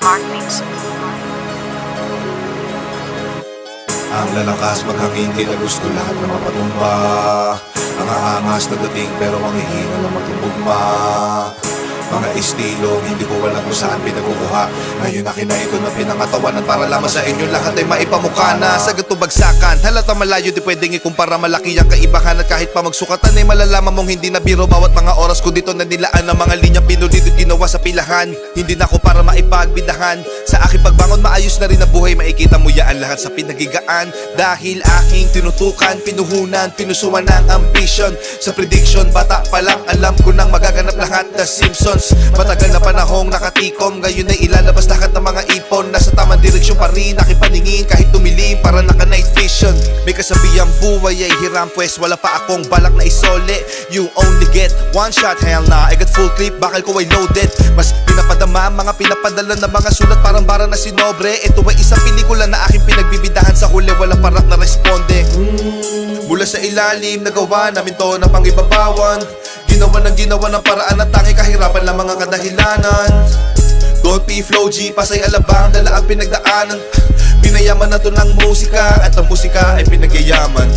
Mark Mix. Ang lalakas maghangin, tila gusto lahat na mapatumba. Ang aangas na dating pero ang hihina na magtutugma. Mga estilong hindi ko alam kung saan pinagkukuha. Ngayon akin na ito na pinangatawanan para lamang sa inyo lahat ay maipamukha na. Sa ganito bagsakan, halata malayo di pwedeng ikumpara. Malaki ang kaibahan at kahit pa magsukatan ay malalaman mong hindi na biro. Bawat mga oras ko dito na nilaan ang mga linyang pinulit at ginawa sa pilahan. Hindi na ako para maipagbidahan. Sa aking pagbangon maayos na rin ang buhay. Makikita mo yan lahat sa pinagigaan. Dahil aking tinutukan, pinuhunan, pinusuan ng ambition. Sa prediction, bata pa lang alam ko nang magaganap lahat. The Simpsons, matagal na panahong nakatikom. Ngayon ay ilalabas lahat ng mga ipon. Nasa tamang direksyon pa rin aking paningin. Kahit tumilim para naka night vision. May kasabihang buhay ay hiram, pues wala pa akong balak na isole. You only get one shot, hell na I got full clip, bakal ko ay loaded. Mas pinapadama, mga pinapadala na mga sulat parang bara na sinobre. Ito ay isang pelikula na aking pinagbibidahan. Sa huli walang parak na responde. Mula sa ilalim, nagawa namin to na pangibabawan. Ginawa ng paraan na tangi kahirapan lang mga kadahilanan. Don't be flow G, pasay alabang, dala ang pinagdaanan. Pinayaman na to ng musika at ang musika ay pinagyayaman.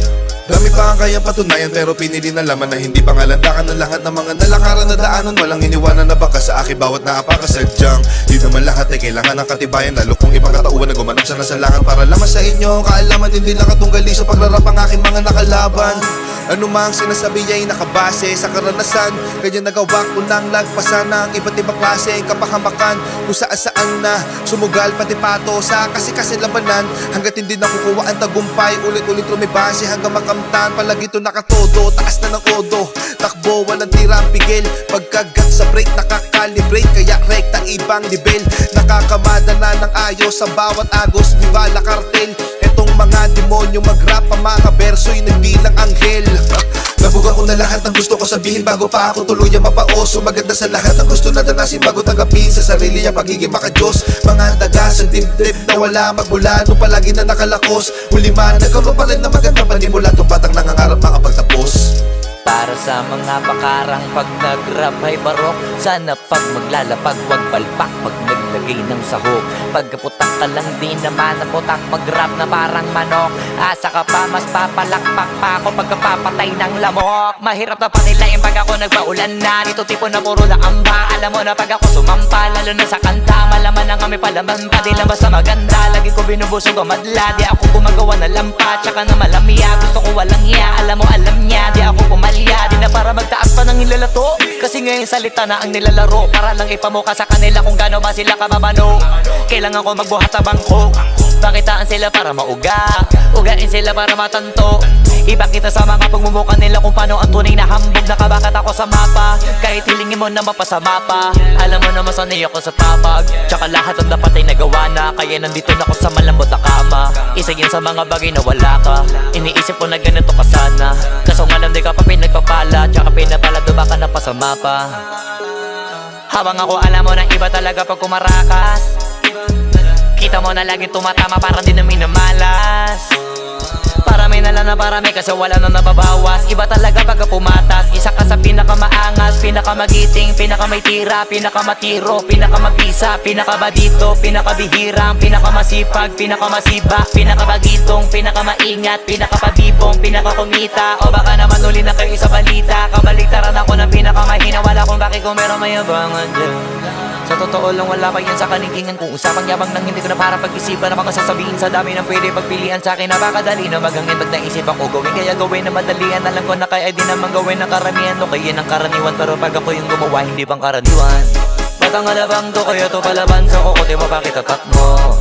Dami pa ang kayang patunayan pero pinili na laman na hindi pangalandakan ng lahat ng mga nalakaran na daanan. Walang iniwanan na baka sa akin bawat naapakasadyang. Di naman lahat ay kailangan ng katibayan, lalo kung ibang katauhan na gumanap sa nasalangan para lamang sa inyo kaalaman. Hindi lang katunggali sa pagrarap ang aking mga nakalaban. Ano mang sinasabi ay nakabase sa karanasan. Kanya nagawa ko nang lagpasan ng iba't ibang klase kapahamakan. Kung saan na sumugal pati pato sa kasi labanan. Hanggat hindi nakukuha ang tagumpay, ulit-ulit rumibase hanggang makamtan. Palagi ito nakatodo, taas na ng odo. Takbo, walang tirang pigil. Pagkagat sa break, nakakalibrate. Kaya rekta ibang level. Nakakamada na ng ayos sa bawat agos. Viva la cartel. Etong mga demonyo mag-rap, ang mga berso'y nagbilang anghel. Nabuga ko na lahat ng gusto ko sabihin bago pa ako tuluyang mapaoso. Maganda sa lahat ng gusto na danasin bago tanggapin sa sarili ang pagiging makadiyos. Mga daga sa dibdib na wala magmula nung palagi na nakalakos. Huli man, nagkaroon pa rin na magandang panimula. Itong batang nangangarap makapagtapos. Para sa mga pakarang pag nag-rap ay barok. Sana pag maglalapag wag palpak pag naglagay ng sahok. Pagkaputak ka lang di naman naputak mag-rap na parang manok. Asa ka pa mas papalakpak pa ako pagkapapatay ng lamok. Mahirap na panilayin pag ako nagpaulan na. Dito tipo na puro na amba. Alam mo na pag ako sumampa lalo na sa kanta. Malaman na kami palaman pa di lang basta maganda. Lagi ko binubusog ang madla. Di ako gumagawa na lampa tsaka na malamya. Gusto ko walang hiya. Alam mo alam niya di ako pumalya. Di na para magtaas pa ng nilalato. Kasi ngayon salita na ang nilalaro. Para lang ipamuka sa kanila kung gaano ba sila kababano. Kailangan ko magbuhat sa bangko. Pakitaan sila para mauga. Ugain sila para matanto. Ipakita sa mga pagmumuka nila kung paano ang tunay na hambog. Nakabakat ako sa mapa. Kahit hilingin mo na mapasama pa. Alam mo na masanay ako sa papag. Tsaka lahat ang dapat ay nagawa na. Kaya nandito na ako sa malambot na kama. Isa yun sa mga bagay na wala ka. Iniisip ko na ganito ka sana. Kaso nga lang di ka pa pinagpapala. Tsaka pinapalado baka napasama pa. Habang ako alam mo na iba talaga pag kumarakas. Kita mo na laging tumatama para di na minamalas. Parami na lang na parami kasi wala na nababawas. Iba talaga pagka pumatas. Isa ka sa pinakamaangas, pinakamagiting, pinakamay tira, pinakamatiro, pinakamabisa, pinakabadito, pinakabihirang, pinakamasipag, pinakamasiba, pinakabagitong, pinakamaingat, pinakapabibong, pinakakumita. O baka naman uli na kayo sa balita. Kabaliktaran ako ng pinakamahina. Wala kung bakit kung meron mayabangan dyan. Sa totoo lang wala pa yan sa kalingingan. Kung usapang yabang nang hindi ko na para pag-isipan ang mga sasabihin sa dami ng pwede pagpilian sa akin. Napakadali na maghangin pag naisip ako gawin. Kaya gawin na madalian. Alam ko na kaya di naman gawin ng karamihan. O kaya ng karaniwan. Pero pag ako yung gumawa hindi bang karaniwan. Batang alabang to kaya to palaban sa kukote mo bakit tatak mo.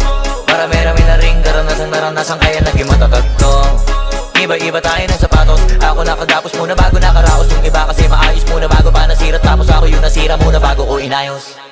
Marami-rami na ring naranasan kaya naging matatag to. Iba-iba tayo ng sapatos. Ako nakagapos muna bago nakaraos. Yung iba kasi maayos muna bago pa nasira. Tapos ako yung nasira muna bago ko inayos.